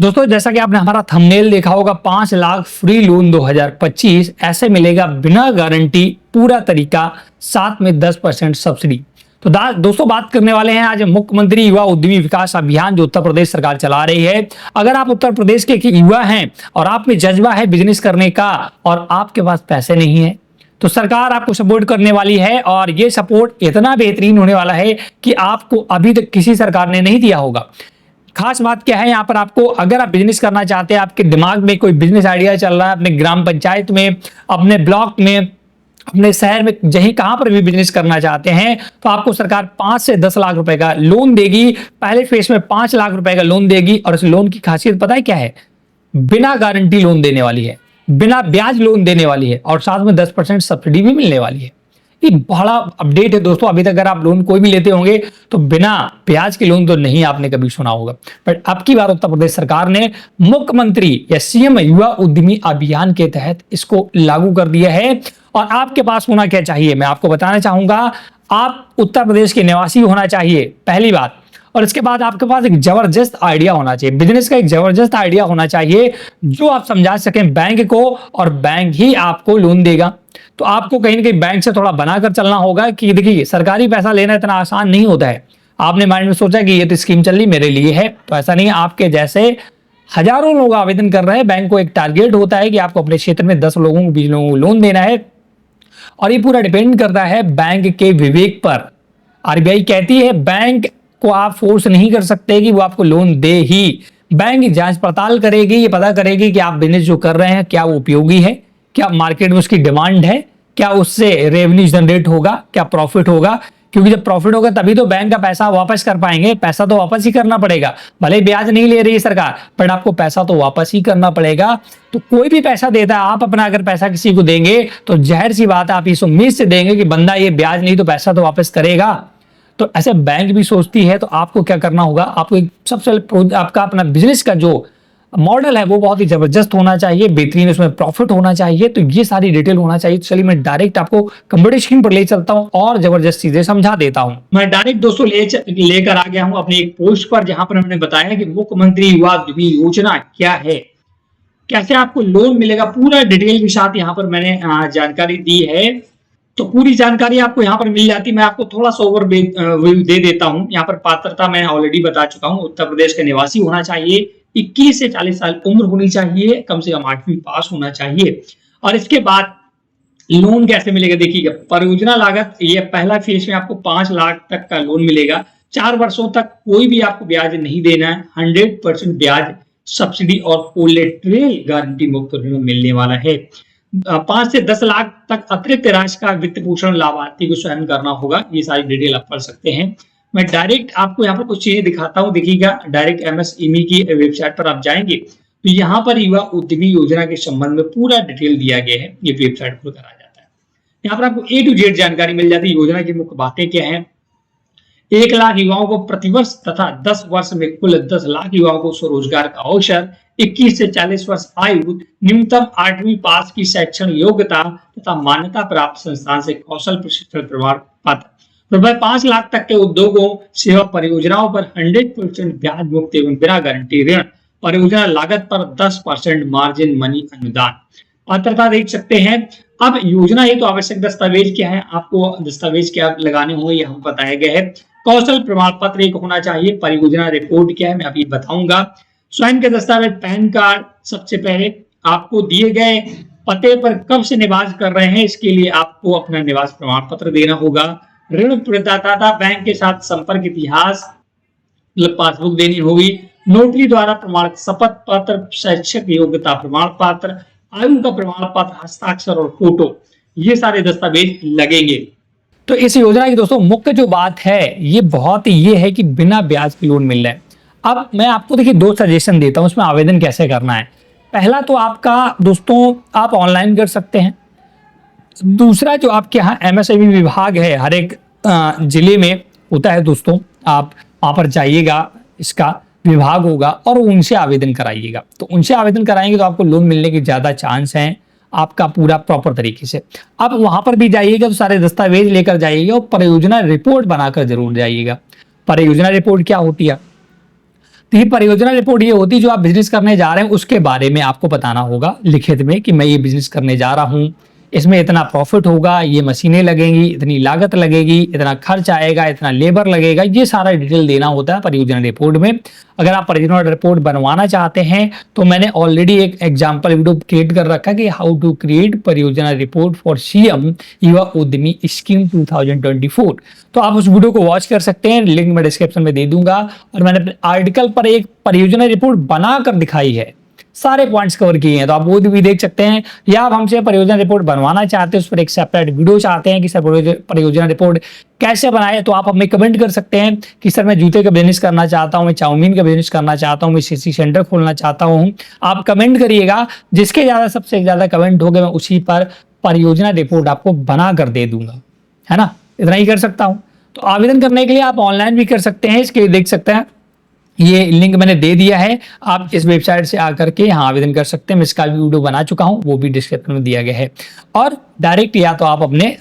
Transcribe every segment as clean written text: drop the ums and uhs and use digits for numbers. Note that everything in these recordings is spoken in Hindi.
दोस्तों जैसा कि आपने हमारा थंबनेल देखा होगा 5 लाख फ्री लोन 2025 ऐसे मिलेगा बिना गारंटी पूरा तरीका, साथ में 10% सब्सिडी। तो दोस्तों बात करने वाले हैं आज मुख्यमंत्री युवा उद्यमी विकास अभियान जो उत्तर प्रदेश सरकार चला रही है। अगर आप उत्तर प्रदेश के युवा हैं और आप में जज्बा है बिजनेस करने का और आपके पास पैसे नहीं है तो सरकार आपको सपोर्ट करने वाली है और ये सपोर्ट इतना बेहतरीन होने वाला है कि आपको अभी तक किसी सरकार ने नहीं दिया होगा। खास बात क्या है यहाँ पर, आपको अगर आप बिजनेस करना चाहते हैं, आपके दिमाग में कोई बिजनेस आइडिया चल रहा है, अपने ग्राम पंचायत में, अपने ब्लॉक में, अपने शहर में, जहीं कहां पर भी बिजनेस करना चाहते हैं तो आपको सरकार 5 से 10 लाख रुपए का लोन देगी। पहले फेज में 5 लाख रुपए का लोन देगी और इस लोन की खासियत पता है क्या है? बिना गारंटी लोन देने वाली है, बिना ब्याज लोन देने वाली है और साथ में 10% सब्सिडी भी मिलने वाली है। ये बड़ा अपडेट है दोस्तों। अभी तक अगर आप लोन कोई भी लेते होंगे तो बिना ब्याज के लोन तो नहीं आपने कभी सुना होगा, बट अब की बार उत्तर प्रदेश सरकार ने मुख्यमंत्री या सीएम युवा उद्यमी अभियान के तहत इसको लागू कर दिया है। और आपके पास होना क्या चाहिए मैं आपको बताना चाहूंगा। आप उत्तर प्रदेश के निवासी होना चाहिए पहली बात, और इसके बाद आपके पास एक जबरदस्त आइडिया होना चाहिए, बिजनेस का एक जबरदस्त आइडिया होना चाहिए जो आप समझा सकें बैंक को, और बैंक ही आपको लोन देगा। तो आपको कहीं ना कहीं बैंक से थोड़ा बनाकर चलना होगा कि देखिए सरकारी पैसा लेना इतना आसान नहीं होता है। आपने माइंड में सोचा कि ये तो स्कीम चल रही मेरे लिए है, तो ऐसा नहीं है। आपके जैसे हजारों लोग आवेदन कर रहे हैं। बैंक को एक टारगेट होता है कि आपको अपने क्षेत्र में 10 लोगों को 20 लोगों को लोन देना है और ये पूरा डिपेंड करता है बैंक के विवेक पर। आरबीआई कहती है बैंक को आप फोर्स नहीं कर सकते कि वो आपको लोन दे ही। बैंक जांच पड़ताल करेगी, ये पता करेगी कि आप बिजनेस जो कर रहे हैं क्या वो उपयोगी है, क्या मार्केट में उसकी डिमांड है, क्या उससे रेवेन्यू जनरेट होगा, क्या प्रॉफिट होगा। क्योंकि जब प्रॉफिट होगा तभी तो बैंक का पैसा वापस कर पाएंगे। पैसा तो वापस ही करना पड़ेगा, भले ब्याज नहीं ले रही है सरकार, बट आपको पैसा तो वापस ही करना पड़ेगा। तो कोई भी पैसा देता है, आप अपना अगर पैसा किसी को देंगे तो जाहिर सी बात है आप इस उम्मीद से देंगे कि बंदा ये ब्याज नहीं तो पैसा तो वापस करेगा। तो ऐसे बैंक भी सोचती है। तो आपको क्या करना होगा, आपको एक सबसे आपका अपना बिजनेस का जो मॉडल है वो बहुत ही जबरदस्त होना चाहिए, बेहतरीन उसमें प्रॉफिट होना चाहिए। तो ये सारी डिटेल होना चाहिए। तो चलिए मैं डायरेक्ट आपको कंप्यूटर स्क्रीन पर ले चलता हूं और जबरदस्त चीजें समझा देता हूं। मैं डायरेक्ट दोस्तों लेकर आ गया हूं अपने एक पोस्ट पर, जहां पर हमने बताया कि मुख्यमंत्री युवा उद्यमी योजना क्या है, कैसे आपको लोन मिलेगा, पूरा डिटेल के साथ यहाँ पर मैंने जानकारी दी है। तो पूरी जानकारी आपको यहाँ पर मिल जाती है। मैं आपको थोड़ा सा ओवरव्यू दे देता हूँ। यहाँ पर पात्रता मैं ऑलरेडी बता चुका हूँ। उत्तर प्रदेश के निवासी होना चाहिए, 21 से 40 साल उम्र होनी चाहिए, कम से कम 8वीं पास होना चाहिए। और इसके बाद लोन कैसे मिलेगा देखिएगा। परियोजना लागत, ये पहला फेज में आपको 5 लाख तक का लोन मिलेगा। 4 वर्षों तक कोई भी आपको ब्याज नहीं देना है। 100% ब्याज, सब्सिडी और कोलेटरल गारंटी मुक्त ऋण मिलने वाला है। 5 से 10 लाख तक अतिरिक्त राशि का वित्त पोषण लाभार्थी को स्वयं करना होगा। ये सारी डिटेल आप पढ़ सकते हैं। मैं डायरेक्ट आपको यहाँ पर कुछ चीजें दिखाता हूँ। देखिएगा डायरेक्ट एमएसएमई की वेबसाइट पर आप जाएंगे तो यहाँ पर युवा उद्यमी योजना के संबंध में पूरा डिटेल दिया गया है। ये वेबसाइट खुलकर आ जाता है। यहाँ पर आपको A to Z जानकारी मिल जाती है। योजना की मुख्य बातें क्या है। 1 लाख युवाओं को प्रतिवर्ष तथा 10 वर्ष में कुल 10 लाख युवाओं को स्वरोजगार का अवसर। 21 से 40 वर्ष आयु, न्यूनतम 8वीं पास की शैक्षणिक योग्यता तथा मान्यता प्राप्त संस्थान से कौशल प्रशिक्षण प्रमाण पत्र। रुपए 5 लाख तक के उद्योगों सेवा परियोजनाओं पर 100% ब्याज मुक्त एवं बिना गारंटी ऋण। परियोजना लागत पर 10% मार्जिन मनी अनुदान। पात्रता देख सकते हैं। अब योजना हेतु तो आवश्यक दस्तावेज क्या है, आपको दस्तावेज क्या लगाने होंगे ये हम बताया गया है। कौशल प्रमाण पत्र एक होना चाहिए। परियोजना रिपोर्ट क्या है मैं अभी बताऊंगा। स्वयं के दस्तावेज, पैन कार्ड, सबसे पहले आपको दिए गए पते पर कब से निवास कर रहे हैं इसके लिए आपको अपना निवास प्रमाण पत्र देना होगा। ऋण प्रदाता बैंक के साथ संपर्क इतिहास मतलब पासबुक देनी होगी। नोटरी द्वारा प्रमाणित शपथ पत्र, शैक्षिक योग्यता प्रमाण पत्र, आयु का प्रमाण पत्र, हस्ताक्षर और फोटो, ये सारे दस्तावेज लगेंगे। तो इस योजना की दोस्तों मुख्य जो बात है ये है कि बिना ब्याज के लोन मिल रहा है। अब मैं आपको देखिए 2 सजेशन देता हूं इसमें आवेदन कैसे करना है। पहला तो आपका दोस्तों आप ऑनलाइन कर सकते हैं। दूसरा जो आपके यहाँ एमएसएमई विभाग है हर एक जिले में होता है दोस्तों, आप वहाँ पर जाइएगा, इसका विभाग होगा और उनसे आवेदन कराइएगा। तो उनसे आवेदन कराएंगे तो आपको लोन मिलने के ज़्यादा चांस हैं आपका पूरा प्रॉपर तरीके से। अब वहाँ पर भी जाइएगा तो सारे दस्तावेज लेकर जाइएगा और परियोजना रिपोर्ट बनाकर जरूर जाइएगा। परियोजना रिपोर्ट क्या होती है? तो ये परियोजना रिपोर्ट ये होती है जो आप बिजनेस करने जा रहे हैं उसके बारे में आपको बताना होगा लिखित में कि मैं ये बिजनेस करने जा रहा हूँ, इसमें इतना प्रॉफिट होगा, ये मशीनें लगेंगी, इतनी लागत लगेगी, इतना खर्च आएगा, इतना लेबर लगेगा, ये सारा डिटेल देना होता है परियोजना रिपोर्ट में। अगर आप परियोजना रिपोर्ट बनवाना चाहते हैं तो मैंने ऑलरेडी एक एग्जाम्पल वीडियो क्रिएट कर रखा है कि हाउ टू क्रिएट परियोजना रिपोर्ट फॉर सीएम युवा उद्यमी स्कीम 2024। तो आप उस वीडियो को वॉच कर सकते हैं, लिंक मैं डिस्क्रिप्शन में दे दूंगा। और मैंने अपने आर्टिकल पर एक परियोजना रिपोर्ट बनाकर दिखाई है, सारे पॉइंट्स कवर किए हैं, तो आप वो भी देख सकते हैं। या आप हमसे परियोजना रिपोर्ट बनवाना चाहते हैं, उस पर एक सेपरेट वीडियो चाहते हैं कि सर परियोजना रिपोर्ट कैसे बनाए, तो आप हमें कमेंट कर सकते हैं कि सर मैं जूते का बिजनेस करना चाहता हूं, मैं चाउमीन का बिजनेस करना चाहता हूं, मैं सीसी सेंटर खोलना चाहता हूं। आप कमेंट करिएगा, जिसके सबसे ज्यादा कमेंट हो गए मैं उसी पर परियोजना रिपोर्ट आपको बना कर दे दूंगा, है ना। इतना ही कर सकता हूँ। तो आवेदन करने के लिए आप ऑनलाइन भी कर सकते हैं, इसके लिए देख सकते हैं ये लिंक मैंने दे दिया है, आप इस वेबसाइट से आकर के यहाँ आवेदन कर सकते हैं। मैं इसका भी वीडियो बना चुका हूँ, वो भी डिस्क्रिप्शन में दिया गया है। और डायरेक्ट या तो आप अपने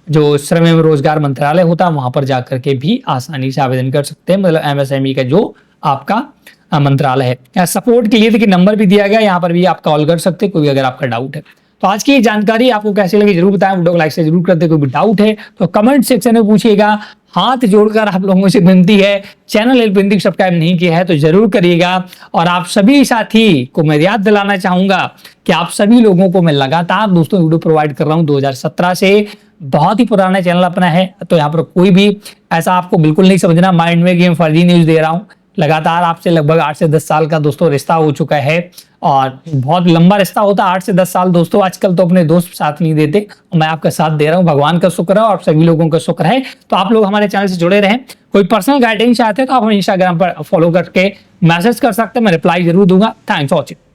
जो श्रम एवं रोजगार मंत्रालय होता है वहां पर जाकर के भी आसानी से आवेदन कर सकते हैं, मतलब एमएसएमई का जो आपका मंत्रालय है। यहाँ सपोर्ट के लिए देखिए नंबर भी दिया गया, यहाँ पर भी आप कॉल कर सकते हैं कोई अगर आपका डाउट है। तो आज की जानकारी आपको कैसी लगी जरूर बताएं, वीडियो को लाइक से जरूर कर दे। कोई भी डाउट है तो कमेंट सेक्शन में पूछिएगा। हाथ जोड़कर आप लोगों से विनती है, चैनल हेल्प सब्सक्राइब नहीं किया है तो जरूर करिएगा। और आप सभी साथी को मैं याद दिलाना चाहूंगा कि आप सभी लोगों को मैं लगातार दोस्तों वीडियो प्रोवाइड कर रहा हूं 2017 से। बहुत ही पुराना चैनल अपना है, तो यहाँ पर कोई भी ऐसा आपको बिल्कुल नहीं समझना माइंड में कि मैं फर्जी न्यूज दे रहा हूँ। लगातार आपसे लगभग 8 से 10 साल का दोस्तों रिश्ता हो चुका है, और बहुत लंबा रिश्ता होता है 8 से 10 साल दोस्तों। आजकल तो अपने दोस्त साथ नहीं देते, मैं आपका साथ दे रहा हूं, भगवान का शुक्र है और सभी लोगों का शुक्र है। तो आप लोग हमारे चैनल से जुड़े रहें। कोई पर्सनल गाइडेंस चाहते हैं तो आप हमें इंस्टाग्राम पर फॉलो करके मैसेज कर सकते हैं, मैं रिप्लाई जरूर दूंगा। Thanks for watching.